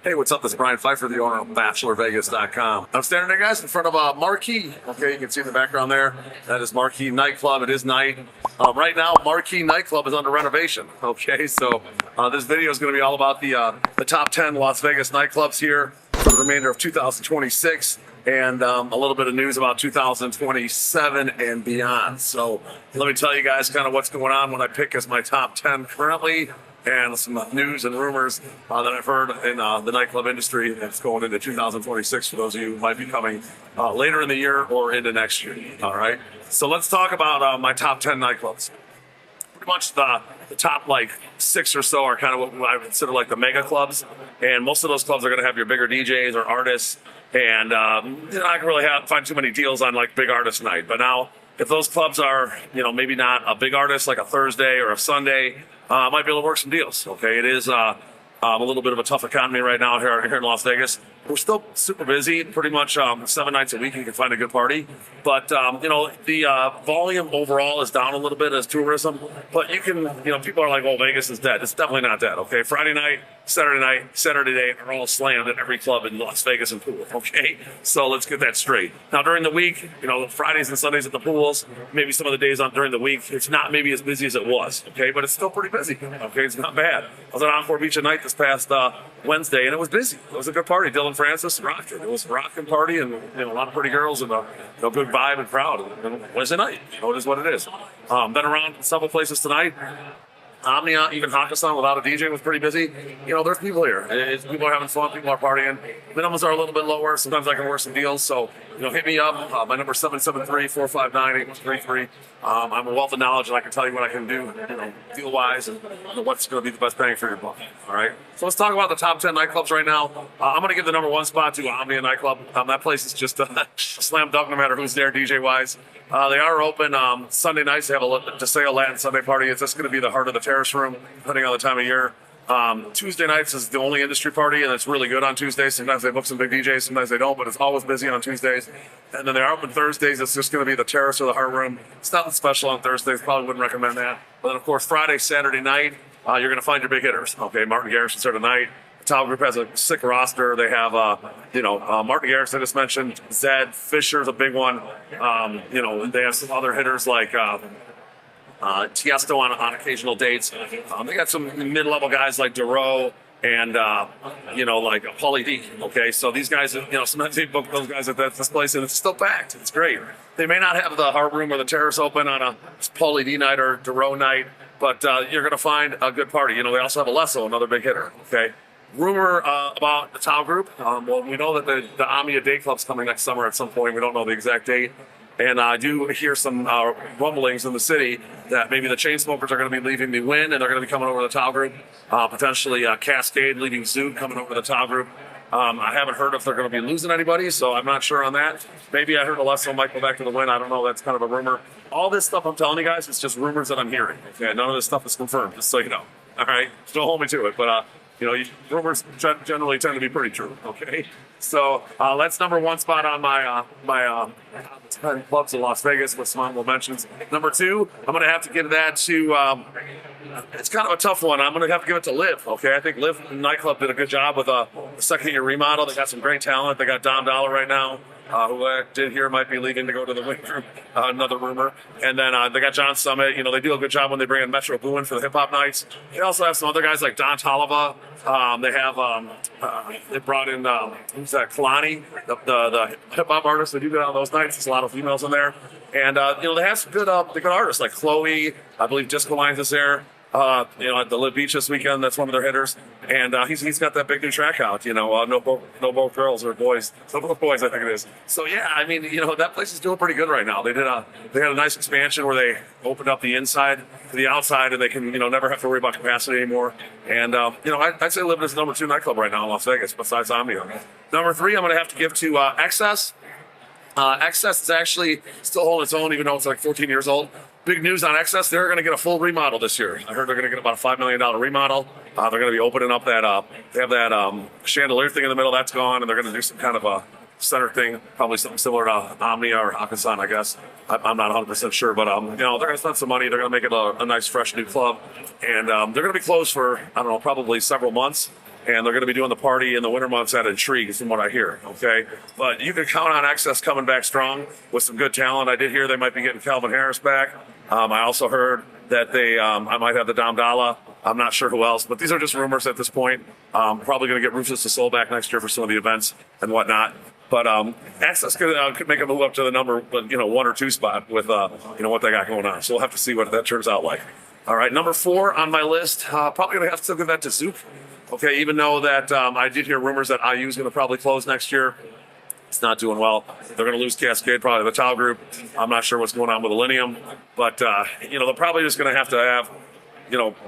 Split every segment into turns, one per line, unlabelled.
Hey, what's up? This is Brian Pfeiffer, the owner of BachelorVegas.com. I'm standing there, guys, in front of Marquee. Okay, you can see in the background there. That is Marquee Nightclub. It is night. Right now, Marquee Nightclub is under renovation. Okay, so this video is going to be all about the top 10 Las Vegas nightclubs here for the remainder of 2026. And a little bit of news about 2027 and beyond. So let me tell you guys kind of what's going on when I pick as my top 10 currently, and some news and rumors that I've heard in the nightclub industry that's going into 2026 for those of you who might be coming later in the year or into next year. All right. So let's talk about my top 10 nightclubs. Pretty much the top like 6 or so are kind of what I consider like the mega clubs. And most of those clubs are going to have your bigger DJs or artists. And you're not going to really find too many deals on like big artist night. But now, if those clubs are, maybe not a big artist like a Thursday or a Sunday, might be able to work some deals. Okay, it is a little bit of a tough economy right now here in Las Vegas. We're still super busy, pretty much 7 nights a week you can find a good party. But, the volume overall is down a little bit as tourism. But you can, people are like, oh, Vegas is dead. It's definitely not dead, okay? Friday night, Saturday day are all slammed at every club in Las Vegas and pool, okay? So let's get that straight. Now, during the week, Fridays and Sundays at the pools, maybe some of the days during the week, it's not maybe as busy as it was, okay? But it's still pretty busy, okay? It's not bad. I was at Encore Beach at night this past Wednesday, and it was busy. It was a good party. Dylan Francis rocked it. It was a rocking party, and a lot of pretty girls, and a good vibe and crowd. And Wednesday night, it is what it is. Been around several places tonight. Omnia, even Hakkasan without a DJ was pretty busy. There's people here. People are having fun. People are partying. Minimums are a little bit lower. Sometimes I can work some deals. So, hit me up. My number is 773-459-8133. I'm a wealth of knowledge, and I can tell you what I can do, deal-wise, and what's going to be the best bang for your buck. All right? So let's talk about the top 10 nightclubs right now. I'm going to give the number 1 spot to Omnia Nightclub. That place is just a slam dunk no matter who's there DJ-wise. They are open Sunday nights. They have a DeSeo Latin Sunday party. It's just going to be the heart of the terrace room, depending on the time of year. Tuesday nights is the only industry party, and it's really good on Tuesdays. Sometimes they book some big DJs, sometimes they don't, but it's always busy on Tuesdays. And then they are open Thursdays. It's just going to be the terrace or the heart room. It's nothing special on Thursdays. Probably wouldn't recommend that. But then, of course, Friday, Saturday night, you're going to find your big hitters. Okay, Martin Garrison's there tonight. The Towel Group has a sick roster. They have, Martin Garrison I just mentioned. Zed Fisher's a big one. They have some other hitters like Tiesto on occasional dates. They got some mid-level guys like Drai and like Pauly D. Okay, so these guys, sometimes they book those guys at this place, and it's still packed. It's great. They may not have the heart room or the terrace open on a Pauly D night or Drai night, but you're going to find a good party. They also have Alesso, another big hitter. Okay. Rumor about the Towel Group. Well, we know that the Omnia Day Club's coming next summer at some point. We don't know the exact date. And I do hear some rumblings in the city that maybe the Chainsmokers are going to be leaving the Win, and they're going to be coming over to the Towel Group. Potentially Cascade leaving Zouk, coming over to the Towel Group. I haven't heard if they're going to be losing anybody, so I'm not sure on that. Maybe I heard Alesso might go back to the Win. I don't know. That's kind of a rumor. All this stuff I'm telling you guys is just rumors that I'm hearing. Okay, none of this stuff is confirmed, just so you know. All right? Don't hold me to it, but rumors generally tend to be pretty true. Okay, so that's number 1 spot on my 10 clubs in Las Vegas with some honorable mentions. Number 2, I'm going to have to give that to. It's kind of a tough one. I'm going to have to give it to Live. Okay, I think Live Nightclub did a good job with a second-year remodel. They got some great talent. They got Dom Dollar right now. Who I did hear might be leaving to go to the Wing Group, another rumor. And then they got John Summit. They do a good job when they bring in Metro Boomin for the hip-hop nights. They also have some other guys like Don Tolliver. They have, they brought in, who's that, Kalani, the hip-hop artist. They do good on those nights. There's a lot of females in there. And, they have some good artists like Chloe. I believe Disco Lines is there. At the Live Beach this weekend, that's one of their hitters, and he's got that big new track out. No both girls or boys, no both boys, I think it is. So yeah, I mean, that place is doing pretty good right now. They had a nice expansion where they opened up the inside to the outside, and they can never have to worry about capacity anymore. And I'd say Live is number 2 nightclub right now in Las Vegas, besides Omnia. Number 3, I'm going to have to give to Excess. Excess is actually still holding its own, even though it's like 14 years old. Big news on Excess, they're going to get a full remodel this year. I heard they're going to get about a $5 million remodel. They're going to be opening up that, they have that chandelier thing in the middle, that's gone, and they're going to do some kind of a center thing, probably something similar to Omnia or Hakkasan, I guess. I'm not 100% sure, but they're going to spend some money. They're going to make it a nice, fresh new club, and they're going to be closed for, I don't know, probably several months. and they're going to be doing the party in the winter months at Intrigue, from what I hear. Okay, but you can count on Excess coming back strong with some good talent. I did hear they might be getting Calvin Harris back. I also heard that I might have the Dom Dalla. I'm not sure who else, but these are just rumors at this point. Probably going to get Rufus the Soul back next year for some of the events and whatnot. But Access could make a move up to the number, 1 or 2 spot with what they got going on. So we'll have to see what that turns out like. All right, number 4 on my list. Probably going to have to give that to Zouk. Okay, even though that I did hear rumors that IU is going to probably close next year. It's not doing well. They're going to lose Cascade, probably the Tau group. I'm not sure what's going on with Millennium, but they're probably just going to have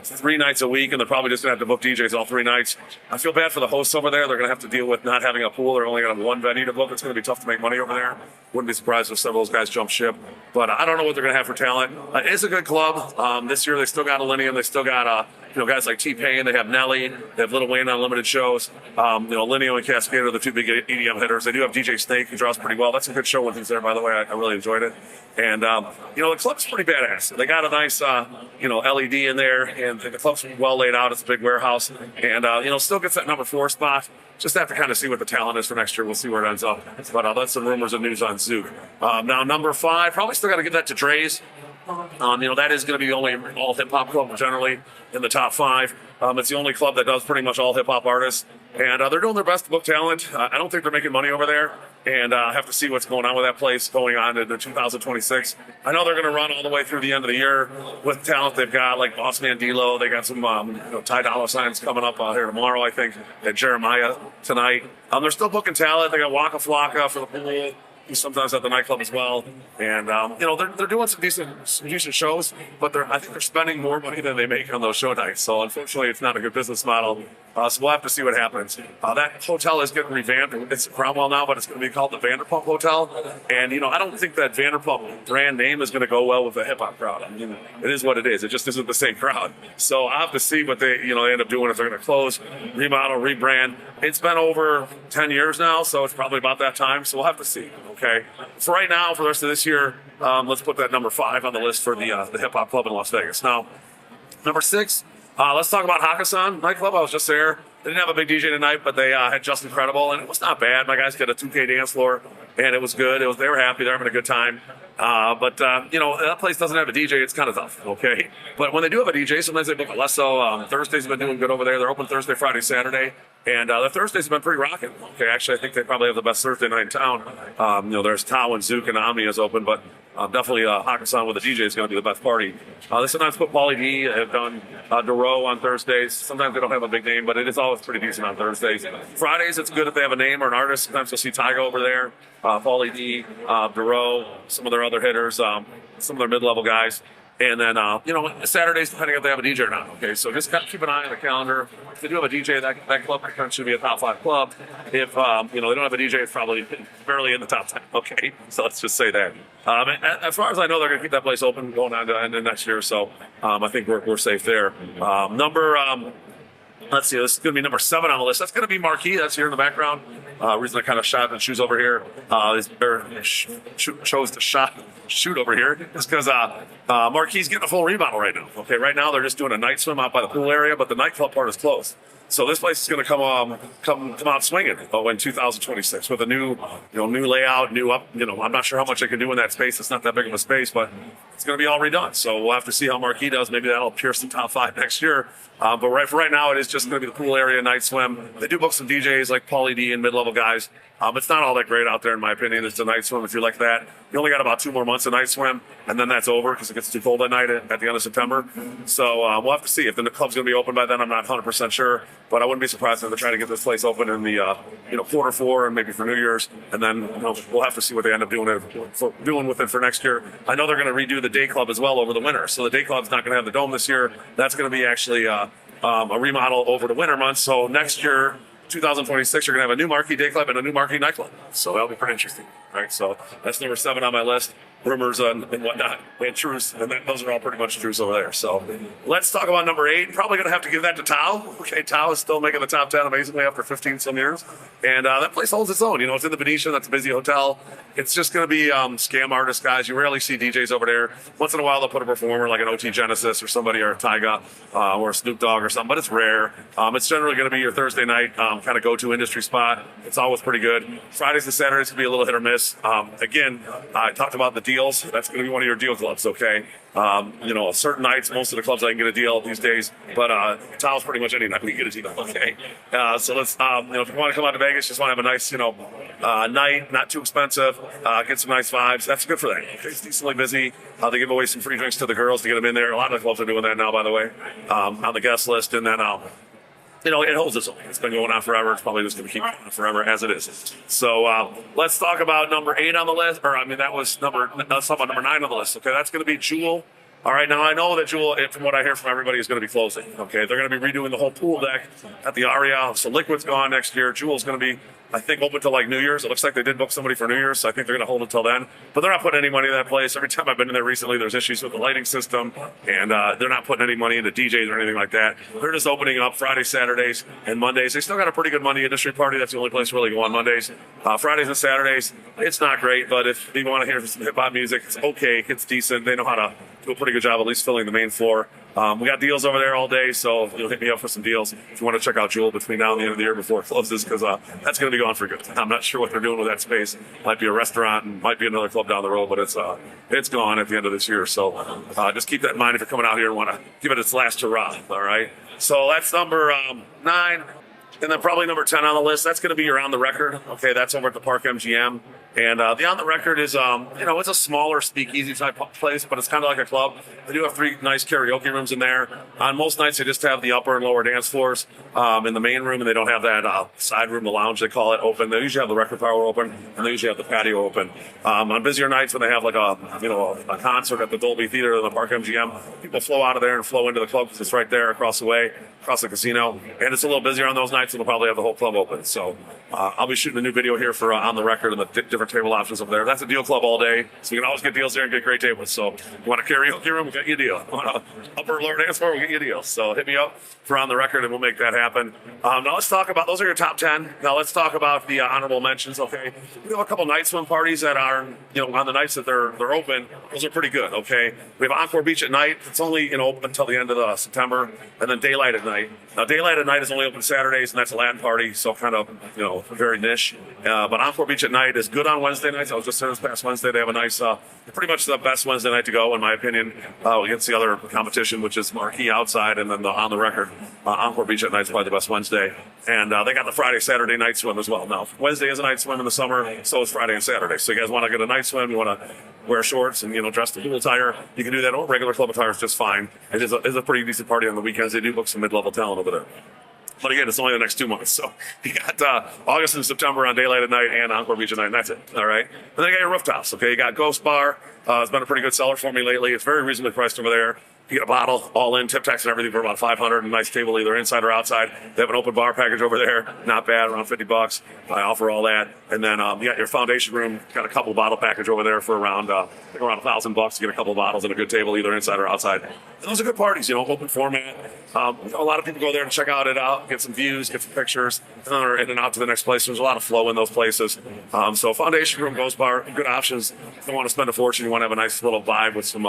3 nights a week, and they're probably just going to have to book DJs all 3 nights. I feel bad for the hosts over there. They're going to have to deal with not having a pool. They're only going to have 1 venue to book. It's going to be tough to make money over there. Wouldn't be surprised if several of those guys jump ship. But I don't know what they're going to have for talent. It is a good club. This year they still got Millennium. They still got guys like T-Pain. They have Nelly. They have Lil Wayne on limited shows. Millennium and Cascade are the 2 big EDM hitters. They do have DJ Snake, who draws pretty well. That's a good show when he's there, by the way. I really enjoyed it. And, the club's pretty badass. They got a nice, LED in there, and the club's well laid out. It's a big warehouse. And, still gets that number 4 spot. Just have to kind of see what the talent is for next year. We'll see where it ends up. But that's some rumors and news on Zouk. Now, number 5, probably still got to give that to Drai's. That is going to be the only all hip-hop club generally in the top 5. It's the only club that does pretty much all hip-hop artists. And they're doing their best to book talent. I don't think they're making money over there. And I have to see what's going on with that place going on into 2026. I know they're going to run all the way through the end of the year with talent they've got, like Boss Man D-Lo. They got some Ty Dolla Signs coming up here tomorrow, I think, and Jeremiah tonight. They're still booking talent. They got Waka Flocka for the pool. He's sometimes at the nightclub as well, and they're doing some decent shows, but I think they're spending more money than they make on those show nights. So unfortunately, it's not a good business model. So we'll have to see what happens. That hotel is getting revamped. It's Cromwell now, but it's going to be called the Vanderpump Hotel. And I don't think that Vanderpump brand name is going to go well with the hip hop crowd. I mean, it is what it is. It just isn't the same crowd. So I have to see what they end up doing if they're going to close, remodel, rebrand. It's been over 10 years now, so it's probably about that time. So we'll have to see. Okay. For right now, for the rest of this year, let's put that number 5 on the list for the hip hop club in Las Vegas. Now, number 6, let's talk about Hakkasan nightclub. I was just there. They didn't have a big DJ tonight, but they had Just Incredible, and it was not bad. My guys did a 2K dance floor, and it was good. They were happy. They were having a good time. But that place doesn't have a DJ. It's kind of tough, okay? But when they do have a DJ, sometimes they book it less so. Thursdays have been doing good over there. They're open Thursday, Friday, Saturday. And the Thursdays have been pretty rocking. Okay, actually, I think they probably have the best Thursday night in town. There's Tau and Zouk and Omnia is open, but definitely Hakkasan with a DJ is going to be the best party. They sometimes put Pauly D. Have done Drai on Thursdays. Sometimes they don't have a big name, but it is always pretty decent on Thursdays. Fridays, it's good if they have a name or an artist. Sometimes you'll see Tyga over there, Pauly D., Drai, some of their other hitters, some of their mid-level guys. And then, Saturdays, depending if they have a DJ or not. Okay, so just keep an eye on the calendar. If they do have a DJ, that club should be a top 5 club. If, they don't have a DJ, it's probably barely in the top 10. Okay, so let's just say that. As far as I know, they're going to keep that place open going on to end of next year. So I think we're safe there. Let's see, this is going to be number 7 on the list. That's going to be Marquee. That's here in the background. Reason I kind of shot and shoes over here, chose to shoot over here is because Marquee's getting a full remodel right now. Okay, right now they're just doing a night swim out by the pool area, but the nightclub part is closed. So this place is going to come out swinging in 2026 with a new layout, new up. I'm not sure how much they can do in that space. It's not that big of a space, but it's going to be all redone. So we'll have to see how Marquee does. Maybe that'll pierce the top 5 next year. But for right now, it is just going to be the pool area, night swim. They do book some DJs like Pauly D and mid-level guys. It's not all that great out there, in my opinion. It's a night swim if you like that. You only got about 2 more months of night swim, and then that's over because it gets too cold at night at the end of September. So we'll have to see if the club's going to be open by then. I'm not 100% sure, but I wouldn't be surprised if they try to get this place open in the quarter 4 and maybe for New Year's, and then we'll have to see what they end up doing with it for next year. I know they're going to redo the day club as well over the winter, so the day club's not going to have the dome this year. That's going to be actually a remodel over the winter months. So next year, 2026, you're going to have a new Marquee day club and a new Marquee nightclub. So that'll be pretty interesting. All right, so that's number 7 on my list. rumors and whatnot, and truths, and those are all pretty much truths over there. So let's talk about number 8. Probably going to have to give that to Tao. Okay, Tao is still making the top 10 amazingly after 15 some years, and that place holds its own. You know, it's in the Venetian. That's a busy hotel. It's just going to be scam artist guys. You rarely see DJs over there. Once in a while they'll put a performer like an OT Genesis or somebody, or a Tyga or a Snoop Dogg or something, but it's rare. It's generally going to be your Thursday night kind of go-to industry spot. It's always pretty good. Fridays and Saturdays can be a little hit or miss. Again, I talked about the deals. That's going to be one of your deal clubs, okay? You know, certain nights, most of the clubs I can get a deal these days, but Tao's pretty much any night we can get a deal, okay? So let's, you know, if you want to come out to Vegas, just want to have a nice, you know, night, not too expensive, get some nice vibes. That's good for that. Okay, it's decently busy. They give away some free drinks to the girls to get them in there. A lot of the clubs are doing that now, by the way, on the guest list, and then you know, it holds its own. It's been going on forever. It's probably just going to keep going on forever as it is. So let's talk about number 8 on the list. Or, I mean, that was number 9 on the list. Okay, that's going to be Jewel. All right, now I know that Jewel, from what I hear from everybody, is going to be closing. Okay, they're going to be redoing the whole pool deck at the Aria. So Liquid's gone next year. Jewel's going to be, I think, open till like New Year's. It looks like they did book somebody for New Year's, so I think they're going to hold it till then. But they're not putting any money in that place. Every time I've been in there recently, there's issues with the lighting system, and they're not putting any money into DJs or anything like that. They're just opening up Fridays, Saturdays, and Mondays. They still got a pretty good Monday industry party. That's the only place really go on Mondays. Fridays and Saturdays, it's not great, but if you want to hear some hip-hop music, it's okay. It's decent. They know how to do a pretty good job at least filling the main floor. We got deals over there all day, so you'll hit me up for some deals if you want to check out Jewel between now and the end of the year before it closes, because that's going to be gone for good. I'm not sure what they're doing with that space. Might be a restaurant and might be another club down the road, but it's gone at the end of this year. So just keep that in mind if you're coming out here and want to give it its last hurrah. All right. So that's number 9. And then probably number 10 on the list, that's going to be your On the Record. Okay, that's over at the Park MGM. And the On the Record is, you know, it's a smaller speakeasy type place, but it's kind of like a club. They do have 3 nice karaoke rooms in there. On most nights, they just have the upper and lower dance floors in the main room, and they don't have that side room, the lounge, they call it, open. They usually have the record parlor open, and they usually have the patio open. On busier nights when they have like a concert at the Dolby Theater in the Park MGM, people flow out of there and flow into the club because it's right there across the way, across the casino. And it's a little busier on those nights, and they'll probably have the whole club open. So I'll be shooting a new video here for On the Record and the different table options over there. That's a deal club all day, so you can always get deals there and get great tables. So you want a karaoke room, we'll get you a deal. You want a upper lower dance floor, we'll get you a deal. So hit me up for On the Record and we'll make that happen. Now let's talk about, those are your top 10. Now let's talk about the honorable mentions, okay? We have a couple night swim parties that are, you know, on the nights that they're open. Those are pretty good, okay? We have Encore Beach at night. It's only, you know, open until the end of September, and then Daylight at night. Now Daylight at night is only open Saturdays, and that's a Latin party, so kind of, you know, very niche. But Encore Beach at night is good on Wednesday nights. I was just there this past Wednesday. They have a nice, pretty much the best Wednesday night to go, in my opinion, against the other competition, which is Marquee outside, and then the On the Record. Encore Beach at night is probably the best Wednesday. And they got the Friday, Saturday night swim as well. Now, Wednesday is a night swim in the summer, so is Friday and Saturday. So you guys want to get a night swim, you want to wear shorts and, you know, dress the pool attire, you can do that. Or regular club attire is just fine. It is a pretty decent party on the weekends. They do book some mid-level talent over there. But again, it's only the next 2 months. So you got August and September on Daylight at night and Encore Beach at night, and that's it. All right. And then you got your rooftops. Okay. You got Ghost Bar. It's been a pretty good seller for me lately. It's very reasonably priced over there. You get a bottle, all in, tip tax and everything for about $500, and a nice table either inside or outside. They have an open bar package over there, not bad, around $50. I offer all that. And then you got your foundation room, got a couple bottle package over there for around $1,000 to get a couple bottles and a good table either inside or outside. And those are good parties, you know, open format. A lot of people go there to check it out, get some views, get some pictures, and then they're in and out to the next place. There's a lot of flow in those places. So foundation room, Ghost Bar, good options. If you don't want to spend a fortune, you want to have a nice little vibe with some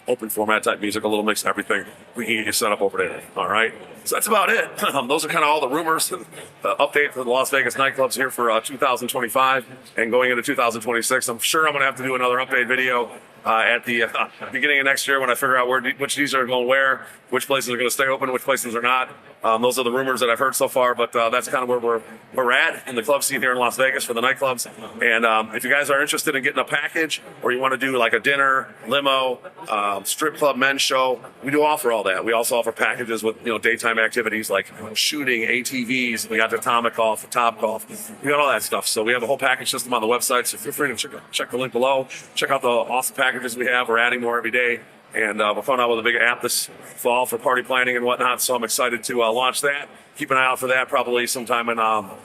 open format type music, a little mix of everything. We can get you set up over there. All right. So that's about it. Those are kind of all the rumors and update for the Las Vegas nightclubs here for 2025 and going into 2026. I'm sure I'm going to have to do another update video at the beginning of next year when I figure out which these are going where, which places are going to stay open, which places are not. Those are the rumors that I've heard so far, but that's kind of where we're at in the club scene here in Las Vegas for the nightclubs. And if you guys are interested in getting a package, or you want to do like a dinner, limo, strip club, men's show, we do offer all that. We also offer packages with, you know, daytime activities like shooting, ATVs. We got the atomic golf, the top golf. We got all that stuff. So we have a whole package system on the website. So feel free to check the link below. Check out the awesome packages we have. We're adding more every day. And we're coming out with a big app this fall for party planning and whatnot. So I'm excited to launch that. Keep an eye out for that probably sometime in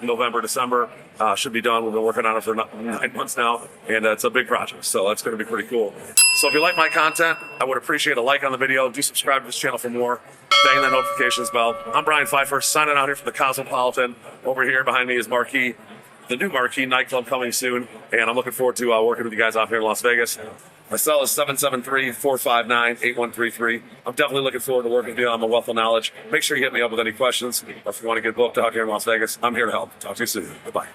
November, December. Should be done. We've been working on it for 9 months now, and it's a big project. So that's going to be pretty cool. So if you like my content, I would appreciate a like on the video. Do subscribe to this channel for more. Bang that notifications bell. I'm Brian Pfeiffer, signing out here from the Cosmopolitan. Over here behind me is Marquee, the new Marquee nightclub coming soon, and I'm looking forward to working with you guys out here in Las Vegas. My cell is 773-459-8133. I'm definitely looking forward to working with you on the wealth of knowledge. Make sure you hit me up with any questions, or if you want to get booked out here in Las Vegas, I'm here to help. Talk to you soon. Bye-bye.